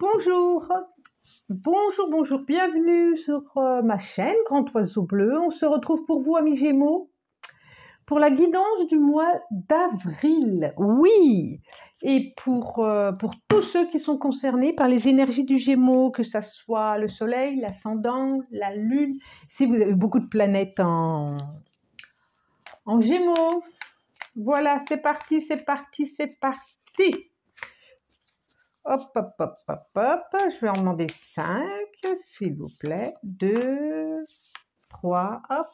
Bonjour, bonjour, bienvenue sur ma chaîne Grand Oiseau Bleu. On se retrouve pour vous, amis Gémeaux, pour la guidance du mois d'avril. Oui, et pour tous ceux qui sont concernés par les énergies du Gémeaux, que ce soit le Soleil, l'ascendant, la Lune, si vous avez beaucoup de planètes en Gémeaux. Voilà, c'est parti. Hop, je vais en demander 5, s'il vous plaît. 2, 3, hop.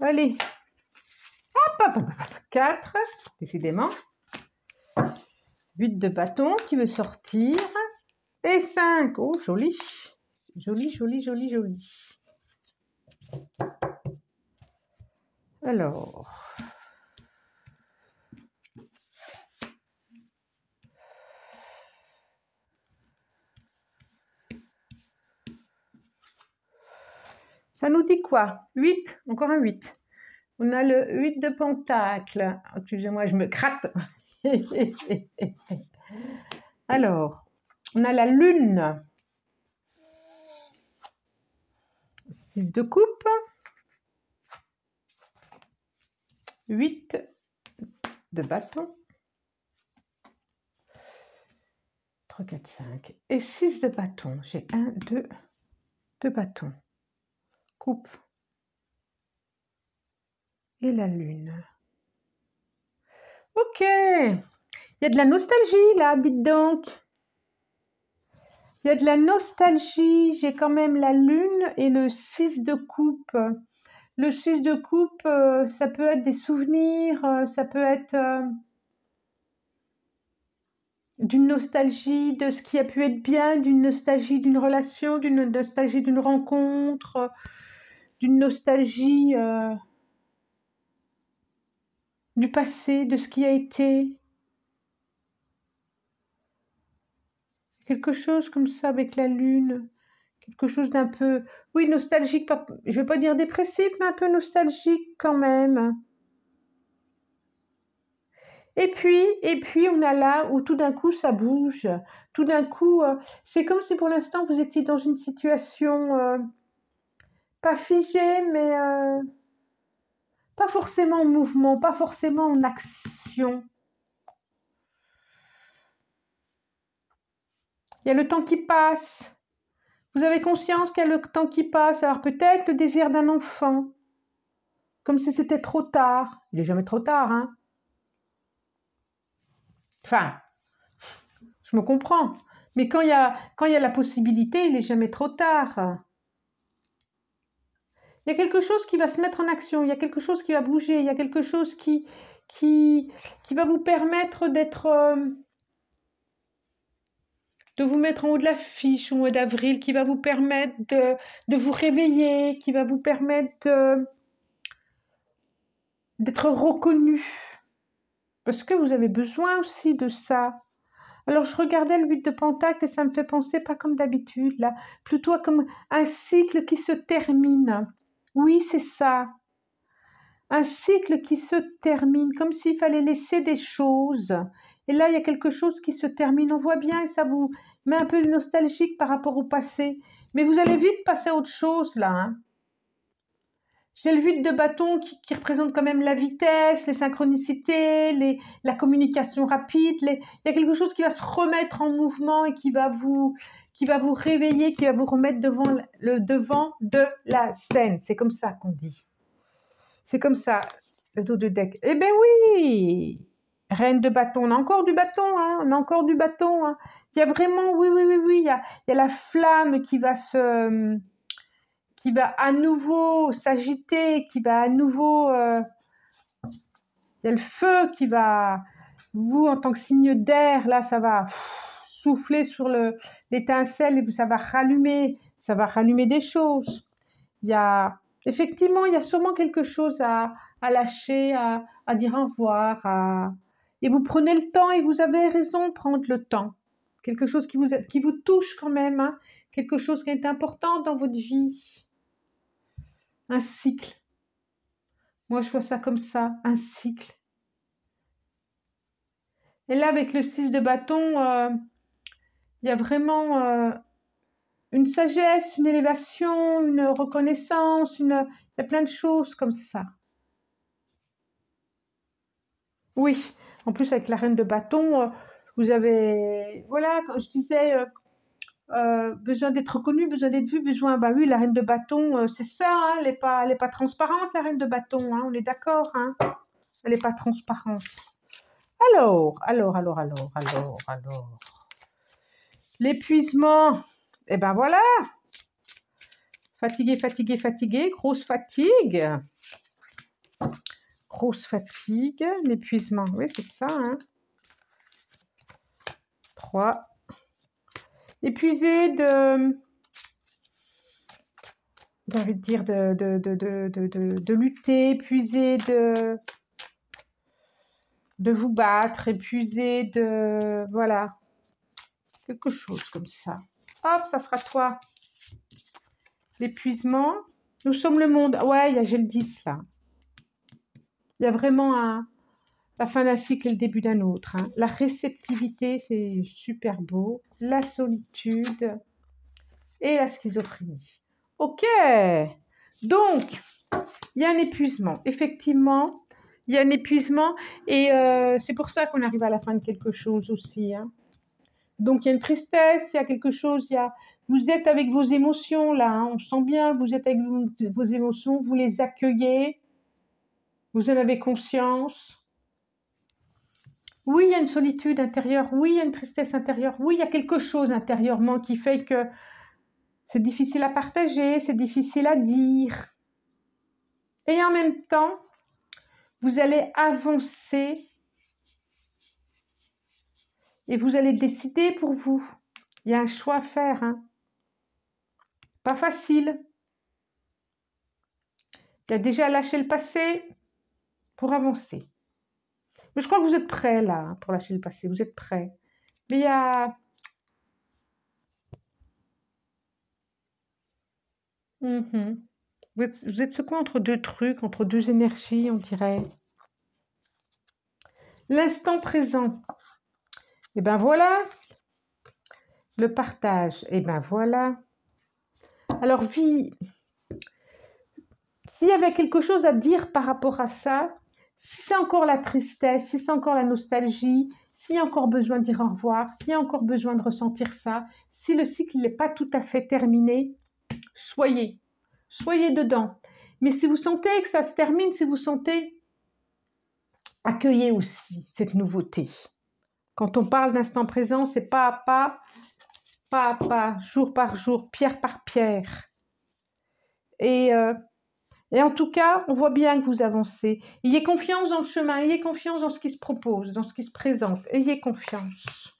Allez, hop, 4, décidément. 8 de bâton qui veut sortir. Et 5, oh, joli. Joli. Alors... ça nous dit quoi? 8, encore un 8. On a le 8 de pentacle. Excusez-moi, je me gratte. Alors, on a la lune. 6 de coupe. 8 de bâton. 3, 4, 5. Et 6 de bâton. J'ai 1, 2 de bâton. Coupe. Et la lune. Ok. Il y a de la nostalgie là, dites donc. Il y a de la nostalgie. J'ai quand même la lune et le 6 de coupe. Le 6 de coupe, ça peut être des souvenirs, ça peut être d'une nostalgie de ce qui a pu être bien, d'une nostalgie d'une relation, d'une nostalgie d'une rencontre, d'une nostalgie du passé, de ce qui a été. Quelque chose comme ça avec la lune, quelque chose d'un peu, oui, nostalgique, pas, je vais pas dire dépressif, mais un peu nostalgique quand même. Et puis on a là où tout d'un coup ça bouge, tout d'un coup, c'est comme si pour l'instant vous étiez dans une situation pas figée, mais pas forcément en mouvement, pas forcément en action. Il y a le temps qui passe. Vous avez conscience qu'il y a le temps qui passe. Alors peut-être le désir d'un enfant, comme si c'était trop tard. Il n'est jamais trop tard, hein. Enfin, je me comprends. Mais quand il y a la possibilité, il n'est jamais trop tard. Il y a quelque chose qui va se mettre en action, il y a quelque chose qui va bouger, il y a quelque chose qui va vous permettre de vous mettre en haut de l'affiche au mois d'avril, qui va vous permettre de vous réveiller, qui va vous permettre d'être reconnu. Parce que vous avez besoin aussi de ça. Alors, je regardais le 8 de pentacle et ça me fait penser, pas comme d'habitude, là, plutôt comme un cycle qui se termine. Oui, c'est ça. Un cycle qui se termine, comme s'il fallait laisser des choses. Et là, il y a quelque chose qui se termine. On voit bien et ça vous met un peu nostalgique par rapport au passé. Mais vous allez vite passer à autre chose, là. Hein. J'ai le 8 de bâton qui représente quand même la vitesse, les synchronicités, la communication rapide. Il y a quelque chose qui va se remettre en mouvement et qui va vous réveiller, qui va vous remettre devant le devant de la scène. C'est comme ça qu'on dit. C'est comme ça, le dos de deck. Eh bien oui, reine de bâton, on a encore du bâton, hein, on a encore du bâton. Hein. Il y a vraiment, oui, il y a la flamme qui va à nouveau s'agiter, qui va à nouveau, il y a le feu qui va, vous en tant que signe d'air, là, ça va souffler sur l'étincelle et ça va rallumer des choses. Effectivement, il y a sûrement quelque chose à lâcher, à dire au revoir. Et vous prenez le temps et vous avez raison de prendre le temps. Quelque chose qui vous touche quand même, hein. Quelque chose qui est important dans votre vie. Un cycle. Moi, je vois ça comme ça, un cycle. Et là, avec le 6 de bâton, il y a vraiment une sagesse, une élévation, une reconnaissance, il y a plein de choses comme ça. Oui, en plus avec la reine de bâton, vous avez, voilà, quand je disais besoin d'être reconnue, besoin d'être vue, besoin, bah oui, la reine de bâton, c'est ça, hein, elle est pas transparente, la reine de bâton, hein, on est d'accord, hein, elle n'est pas transparente. Alors, l'épuisement, eh ben voilà, fatigué, fatigué, fatigué, grosse fatigue, l'épuisement, oui, c'est ça, hein. 3. Épuisé j'ai envie de dire de lutter, épuisé de vous battre, épuisé de, voilà, quelque chose comme ça. Hop, ça sera toi. L'épuisement. Nous sommes le monde. Ouais, j'ai le 10 là. Il y a vraiment la fin d'un cycle et le début d'un autre, hein. La réceptivité, c'est super beau. La solitude et la schizophrénie. Ok. Donc, il y a un épuisement. Effectivement, il y a un épuisement et c'est pour ça qu'on arrive à la fin de quelque chose aussi, hein. Donc, il y a une tristesse, il y a quelque chose, vous êtes avec vos émotions là, hein, on sent bien, vous êtes avec vos émotions, vous les accueillez, vous en avez conscience. Oui, il y a une solitude intérieure, oui, il y a une tristesse intérieure, oui, il y a quelque chose intérieurement qui fait que c'est difficile à partager, c'est difficile à dire. Et en même temps, vous allez avancer et vous allez décider pour vous. Il y a un choix à faire, hein. Pas facile. Il y a déjà lâché le passé pour avancer. Mais je crois que vous êtes prêts là, hein, pour lâcher le passé. Vous êtes prêts. Mais il y a... Vous êtes secoué entre deux trucs, entre deux énergies, on dirait. L'instant présent. Et ben voilà. Le partage. Et ben voilà. Alors, s'il y avait quelque chose à dire par rapport à ça, si c'est encore la tristesse, si c'est encore la nostalgie, s'il y a encore besoin de dire au revoir, s'il y a encore besoin de ressentir ça, si le cycle n'est pas tout à fait terminé, soyez dedans. Mais si vous sentez que ça se termine, si vous sentez, accueillez aussi cette nouveauté. Quand on parle d'instant présent, c'est pas à pas, jour par jour, pierre par pierre. Et en tout cas, on voit bien que vous avancez. Ayez confiance dans le chemin, ayez confiance dans ce qui se propose, dans ce qui se présente. Ayez confiance.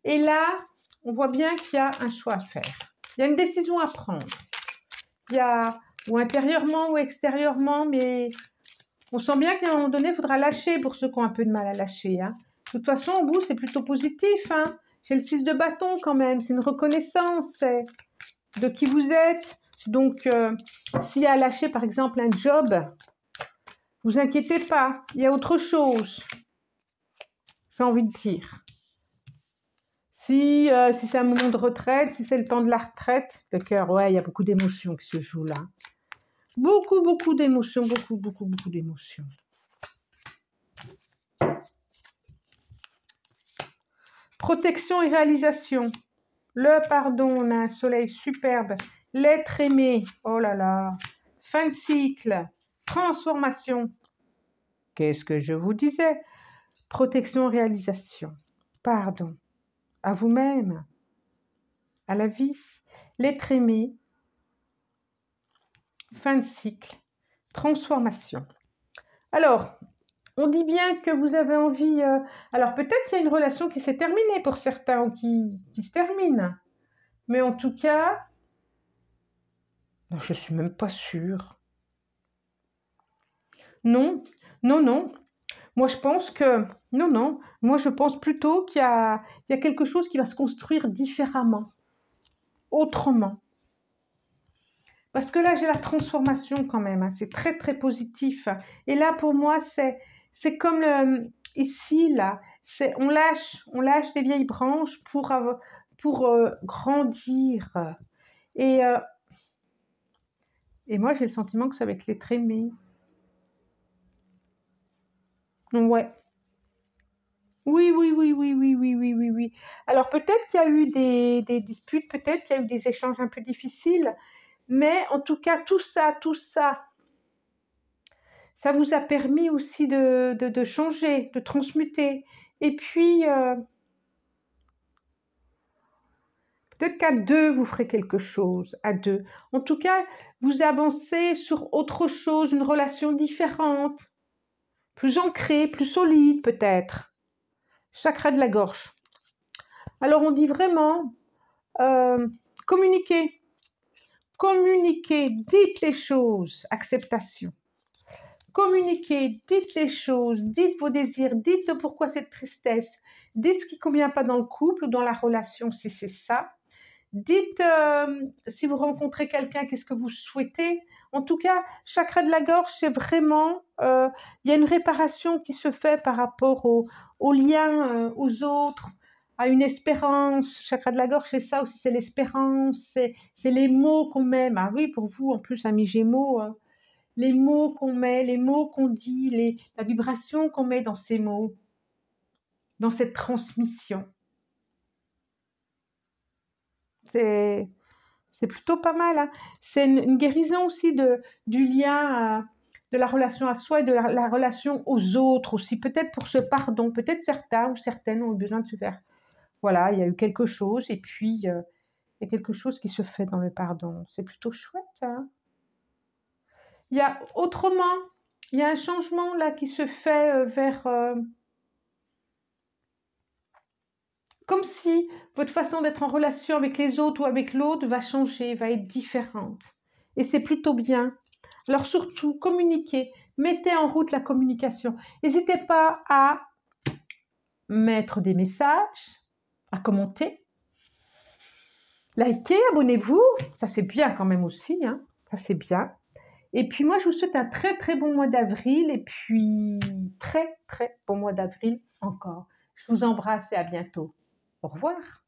Et là, on voit bien qu'il y a un choix à faire. Il y a une décision à prendre. Il y a, ou intérieurement ou extérieurement, mais on sent bien qu'à un moment donné, il faudra lâcher pour ceux qui ont un peu de mal à lâcher, hein. De toute façon, au bout, c'est plutôt positif, hein. J'ai le 6 de bâton quand même. C'est une reconnaissance de qui vous êtes. Donc, s'il y a à lâcher, par exemple, un job, vous inquiétez pas. Il y a autre chose. J'ai envie de dire. Si c'est un moment de retraite, si c'est le temps de la retraite, le cœur, ouais, il y a beaucoup d'émotions qui se jouent là. Beaucoup d'émotions, beaucoup d'émotions. Protection et réalisation. Le pardon, on a un soleil superbe. L'être aimé, oh là là. Fin de cycle. Transformation. Qu'est-ce que je vous disais? Protection, réalisation. Pardon. À vous-même. À la vie. L'être aimé. Fin de cycle. Transformation. Alors, on dit bien que vous avez envie... alors, peut-être qu'il y a une relation qui s'est terminée pour certains ou qui se termine. Mais en tout cas, je ne suis même pas sûre. Non. Moi, je pense que... Non. Moi, je pense plutôt qu'il y a quelque chose qui va se construire différemment. Autrement. Parce que là, j'ai la transformation quand même, hein. C'est très positif. Et là, pour moi, c'est comme ici, là, on lâche des vieilles branches pour grandir. Et, euh, et moi, j'ai le sentiment que ça va être l'être aimé. Ouais. Oui, oui, oui, oui, oui, oui, oui, oui, oui. Alors peut-être qu'il y a eu des disputes, peut-être qu'il y a eu des échanges un peu difficiles, mais en tout cas, ça vous a permis aussi de changer, de transmuter. Et puis, peut-être qu'à deux, vous ferez quelque chose, à deux. En tout cas, vous avancez sur autre chose, une relation différente, plus ancrée, plus solide peut-être. Chakra de la gorge. Alors on dit vraiment, euh, communiquer, communiquer, dites les choses, acceptation. Communiquez, dites les choses, dites vos désirs, dites le pourquoi cette tristesse, dites ce qui ne convient pas dans le couple ou dans la relation si c'est ça. Dites si vous rencontrez quelqu'un, qu'est-ce que vous souhaitez. En tout cas, chakra de la gorge, c'est vraiment, il y a une réparation qui se fait par rapport au lien aux autres, à une espérance. Chakra de la gorge, c'est ça aussi, c'est l'espérance, c'est les mots qu'on met. Ah oui, pour vous, en plus, ami Gémeaux, les mots qu'on met, les mots qu'on dit, la vibration qu'on met dans ces mots, dans cette transmission. C'est plutôt pas mal. Hein. C'est une guérison aussi du lien, de la relation à soi et de la relation aux autres aussi. Peut-être pour ce pardon. Peut-être certains ou certaines ont eu besoin de se faire. Voilà, il y a eu quelque chose et puis il y a quelque chose qui se fait dans le pardon. C'est plutôt chouette. Hein. Il y a autrement, il y a un changement là qui se fait vers... comme si votre façon d'être en relation avec les autres ou avec l'autre va changer, va être différente. Et c'est plutôt bien. Alors surtout, communiquez, mettez en route la communication. N'hésitez pas à mettre des messages, à commenter, likez, abonnez-vous. Ça c'est bien quand même aussi, hein. Ça c'est bien. Et puis moi, je vous souhaite un très très bon mois d'avril et puis très très bon mois d'avril encore. Je vous embrasse et à bientôt. Au revoir.